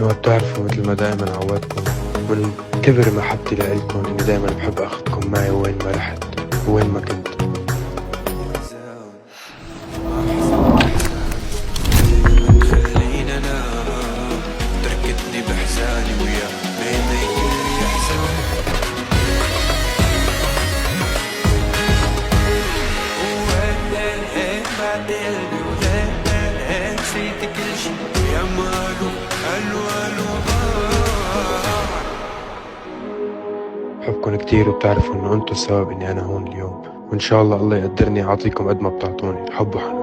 ما بتعرفوا مثل ما دائما عودتكم من كبر محبتي لإلكم إني دائما بحب أخذكم معي وين ما رحت وين ما كنت. خلينا انام تركتني بحزاني ويا بيني كل احزان وين بعد قلبي وين نسيت كل شي يا مالو الو بحبكم كتير وبتعرفوا إنه أنتوا السبب إني أنا هون اليوم، وإن شاء الله الله يقدرني أعطيكم قد ما بتعطوني حب وحنان.